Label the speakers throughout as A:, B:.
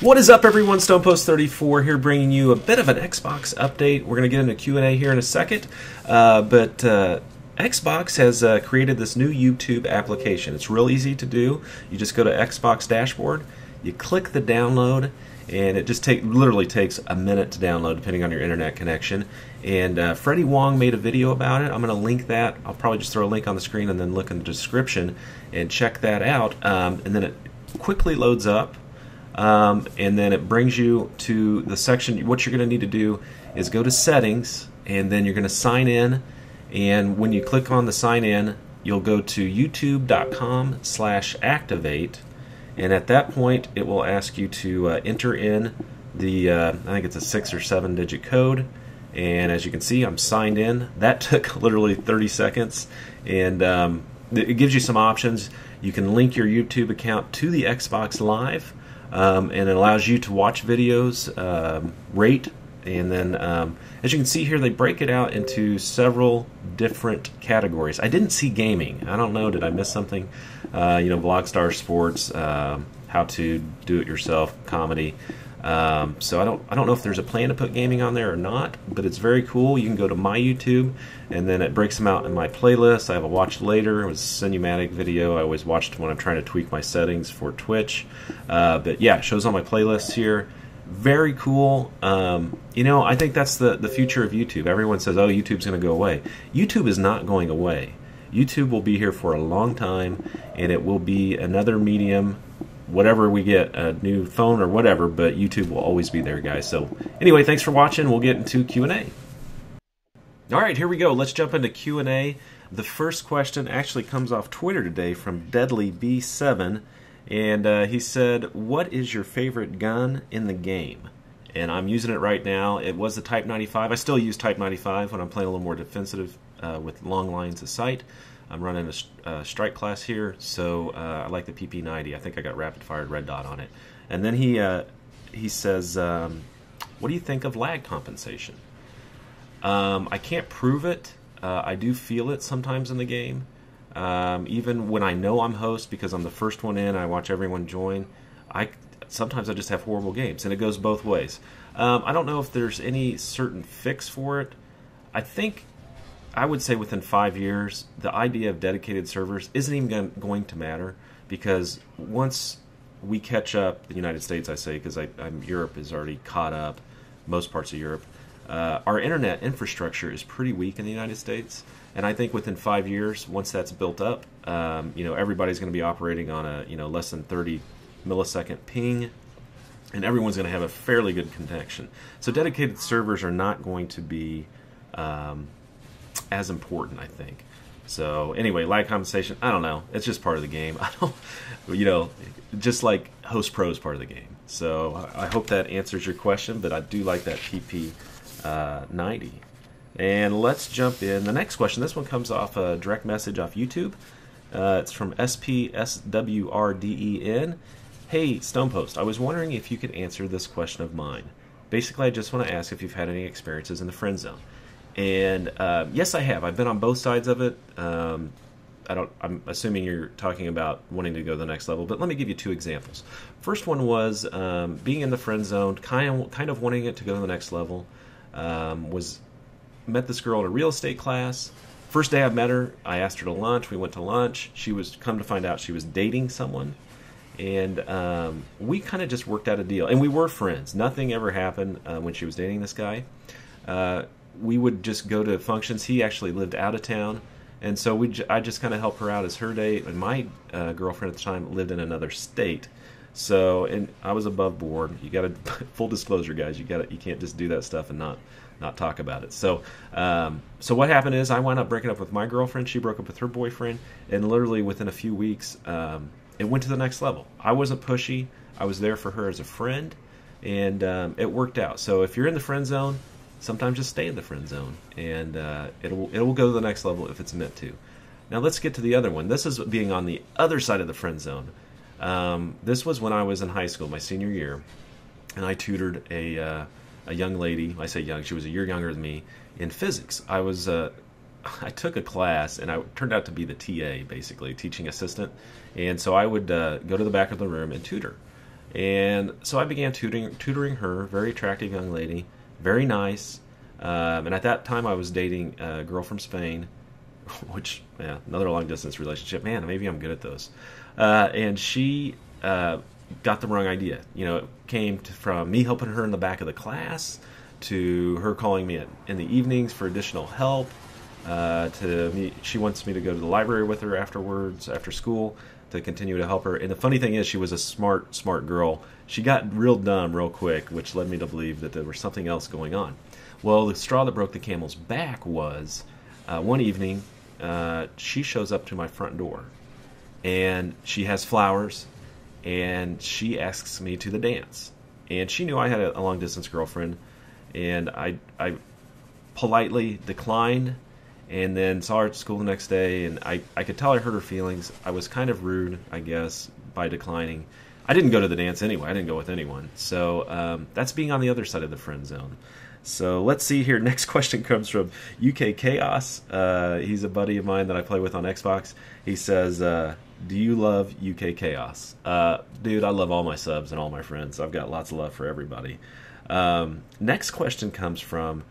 A: What is up, everyone? StonePost34 here, bringing you a bit of an Xbox update. We're going to get into Q&A here in a second, but Xbox has created this new YouTube application. It's real easy to do. You just go to Xbox dashboard, you click the download, and it just literally takes a minute to download, depending on your internet connection. And Freddie Wong made a video about it. I'm going to link that. I'll probably just throw a link on the screen and then look in the description and check that out. And then it quickly loads up. And then it brings you to the section. What you're going to need to do is go to settings, and then you're going to sign in. And when you click on the sign in, you'll go to youtube.com/activate, and at that point it will ask you to enter in the I think it's a 6 or 7 digit code. And as you can see, I'm signed in. That took literally 30 seconds, and it gives you some options. You can link your YouTube account to the Xbox Live. And it allows you to watch videos, rate, and then as you can see here, they break it out into several different categories. I didn't see gaming. I don't know, did I miss something? Vlogstar, sports, how to do it yourself, comedy. So I don't know if there's a plan to put gaming on there or not, but it's very cool. You can go to my YouTube, and then it breaks them out in my playlist. I have a watch later. It was a cinematic video. I always watched when I'm trying to tweak my settings for Twitch. But yeah, it shows on my playlists here. Very cool. I think that's the future of YouTube. Everyone says, oh, YouTube's going to go away. YouTube is not going away. YouTube will be here for a long time, and it will be another medium. Whatever we get, a new phone or whatever, but YouTube will always be there, guys. So anyway, thanks for watching. We'll get into Q&A. All right, here we go. Let's jump into Q&A. The first question actually comes off Twitter today from DeadlyB7, and he said, what is your favorite gun in the game? And I'm using it right now. It was the Type 95. I still use Type 95 when I'm playing a little more defensive with long lines of sight. I'm running a strike class here, so I like the PP90. I think I got rapid-fired red dot on it. And then he says, what do you think of lag compensation? I can't prove it. I do feel it sometimes in the game. Even when I know I'm host, because I'm the first one in, I watch everyone join, sometimes I just have horrible games, and it goes both ways. I don't know if there's any certain fix for it. I would say within 5 years, the idea of dedicated servers isn't even going to matter, because once we catch up, the United States, I say, because Europe is already caught up, most parts of Europe, our internet infrastructure is pretty weak in the United States, and I think within 5 years, once that's built up, everybody's going to be operating on a less than 30 millisecond ping, and everyone's going to have a fairly good connection. So dedicated servers are not going to be as important, I think. So anyway, lag compensation, I don't know. It's just part of the game. Just like host pro is part of the game. So I hope that answers your question, but I do like that PP90. And let's jump in. The next question, this one comes off a direct message off YouTube. It's from SPSWRDEN. Hey, Stonepost, I was wondering if you could answer this question of mine. Basically, I just want to ask if you've had any experiences in the friend zone. And yes, I have. I've been on both sides of it. I'm assuming you're talking about wanting to go to the next level, but let me give you 2 examples. First one was being in the friend zone, kind of wanting it to go to the next level. Met this girl in a real estate class. First day I met her, I asked her to lunch. We went to lunch. Come to find out she was dating someone, and we kind of just worked out a deal. And we were friends. Nothing ever happened when she was dating this guy. We would just go to functions. He actually lived out of town, and so I just kind of helped her out as her date. And my girlfriend at the time lived in another state, and I was above board. You got to full disclosure, guys. You can't just do that stuff and not talk about it. So what happened is I wound up breaking up with my girlfriend. She broke up with her boyfriend, and literally within a few weeks, it went to the next level. I wasn't pushy. I was there for her as a friend, and it worked out. So if you're in the friend zone, sometimes just stay in the friend zone, and it will go to the next level if it's meant to. Now let's get to the other one. This is being on the other side of the friend zone. This was when I was in high school, my senior year, and I tutored a young lady. I say young; she was a year younger than me in physics. I took a class, and I turned out to be the TA, basically teaching assistant, and so I would go to the back of the room and tutor. And so I began tutoring her, very attractive young lady, very nice. And at that time, I was dating a girl from Spain, which, yeah, another long-distance relationship. Man, maybe I'm good at those. And she got the wrong idea. You know, it came from me helping her in the back of the class to her calling me in the evenings for additional help. To me, she wants me to go to the library with her afterwards, after school, to continue to help her. And the funny thing is, she was a smart girl. She got real dumb real quick, which led me to believe that there was something else going on. Well, the straw that broke the camel's back was one evening she shows up to my front door, and she has flowers, and she asks me to the dance. And she knew I had a long-distance girlfriend, and I politely declined, and then saw her at school the next day, and I could tell I hurt her feelings. I was kind of rude, I guess, by declining. I didn't go to the dance anyway. I didn't go with anyone. So that's being on the other side of the friend zone. So let's see here. Next question comes from UK Chaos. He's a buddy of mine that I play with on Xbox. He says, do you love UK Chaos? Dude, I love all my subs and all my friends. I've got lots of love for everybody. Next question comes from...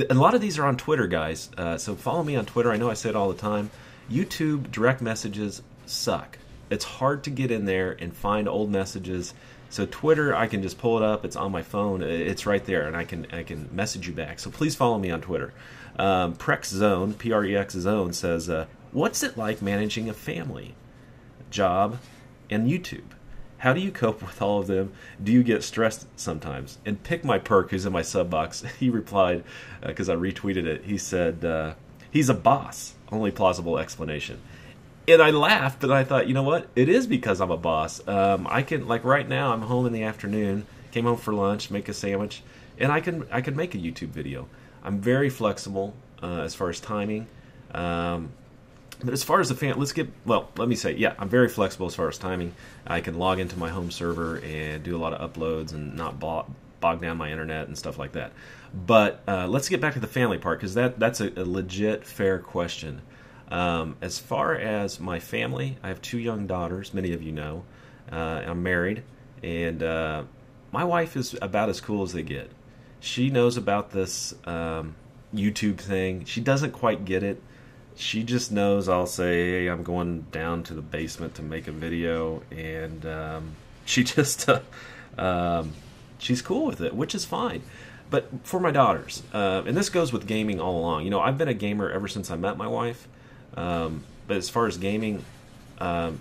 A: A lot of these are on Twitter, guys. So follow me on Twitter. I know I say it all the time. YouTube direct messages suck. It's hard to get in there and find old messages. So Twitter, I can just pull it up. It's on my phone. It's right there, and I can message you back. So please follow me on Twitter. Prex Zone, Prex Zone, says, what's it like managing a family, job, and YouTube? How do you cope with all of them? Do you get stressed sometimes? And Pick My Perk, who's in my sub box, he replied, because I retweeted it, he said, he's a boss. Only plausible explanation. And I laughed, but I thought, you know what? It is because I'm a boss. I can, like right now, I'm home in the afternoon, came home for lunch, make a sandwich, and I can make a YouTube video. I'm very flexible as far as timing. But as far as the fan, let me say, yeah, I'm very flexible as far as timing. I can log into my home server and do a lot of uploads and not bog down my internet and stuff like that. But let's get back to the family part, because that's a legit, fair question. As far as my family, I have 2 young daughters, many of you know. I'm married, and my wife is about as cool as they get. She knows about this YouTube thing. She doesn't quite get it. She just knows I'll say, hey, I'm going down to the basement to make a video, and she just, she's cool with it, which is fine. But for my daughters, and this goes with gaming all along. You know, I've been a gamer ever since I met my wife, but as far as gaming,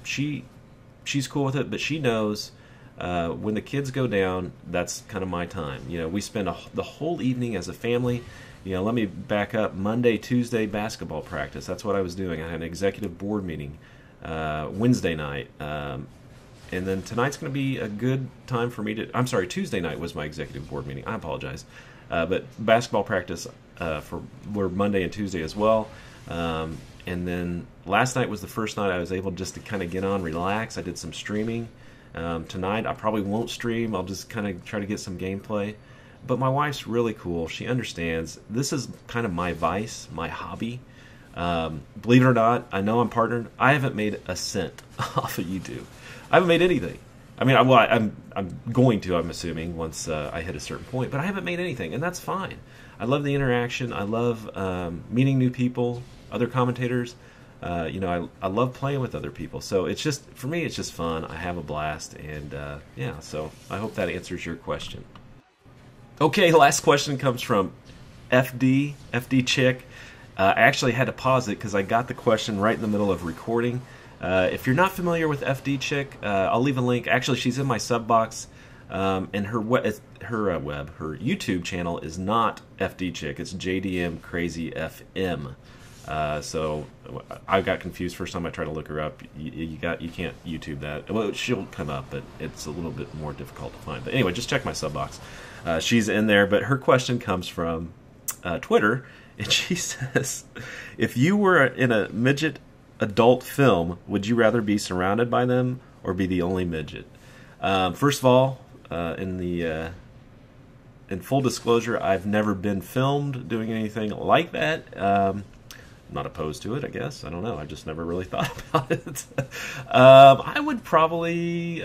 A: she's cool with it, but she knows when the kids go down, that's kind of my time. You know, we spend the whole evening as a family. You know, let me back up. Monday, Tuesday, basketball practice. That's what I was doing. I had an executive board meeting Wednesday night. And then tonight's going to be a good time for me to... I'm sorry, Tuesday night was my executive board meeting. I apologize. But basketball practice were Monday and Tuesday as well. And then last night was the first night I was able just to kind of get on, relax. I did some streaming. Tonight I probably won't stream. I'll just kind of try to get some gameplay. But my wife's really cool. She understands. This is kind of my vice, my hobby. Believe it or not, I know I'm partnered. I haven't made a cent off of YouTube. I haven't made anything. I mean, I'm going to, I'm assuming, once I hit a certain point. But I haven't made anything, and that's fine. I love the interaction. I love meeting new people, other commentators. You know, I love playing with other people. So it's just, for me, it's just fun. I have a blast. And yeah, so I hope that answers your question. Okay, last question comes from FD Chick. I actually had to pause it because I got the question right in the middle of recording. If you're not familiar with FD Chick, I'll leave a link. Actually, she's in my sub box, and her YouTube channel is not FD Chick. It's JDM Crazy FM. So I got confused first time I tried to look her up. You can't YouTube that. Well, she'll come up, but it's a little bit more difficult to find. But anyway, just check my sub box. She's in there, but her question comes from Twitter, and she says, if you were in a midget adult film, would you rather be surrounded by them or be the only midget? First of all, in full disclosure, I've never been filmed doing anything like that. not opposed to it, I guess. I don't know. I just never really thought about it. I would probably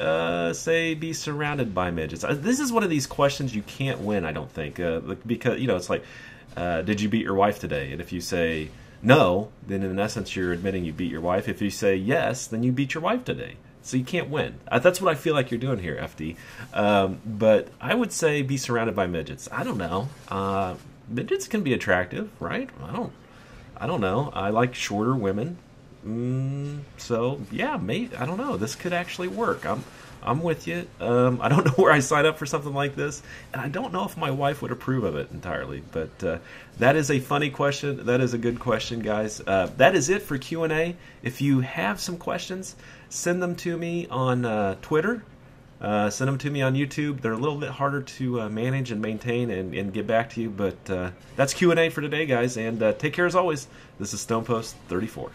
A: say be surrounded by midgets. This is one of these questions you can't win, I don't think, because it's like, did you beat your wife today? And if you say no, then in essence you're admitting you beat your wife. If you say yes, then you beat your wife today. So you can't win. That's what I feel like you're doing here, FD. But I would say be surrounded by midgets. I don't know. Midgets can be attractive, right? I don't know. I like shorter women. So yeah, I don't know. This could actually work. I'm with you. I don't know where I sign up for something like this, and I don't know if my wife would approve of it entirely. But that is a funny question. That is a good question, guys. That is it for Q&A. If you have some questions, send them to me on Twitter. Send them to me on YouTube. They're a little bit harder to manage and maintain and get back to you. But that's Q&A for today, guys. And take care as always. This is StonePost 34.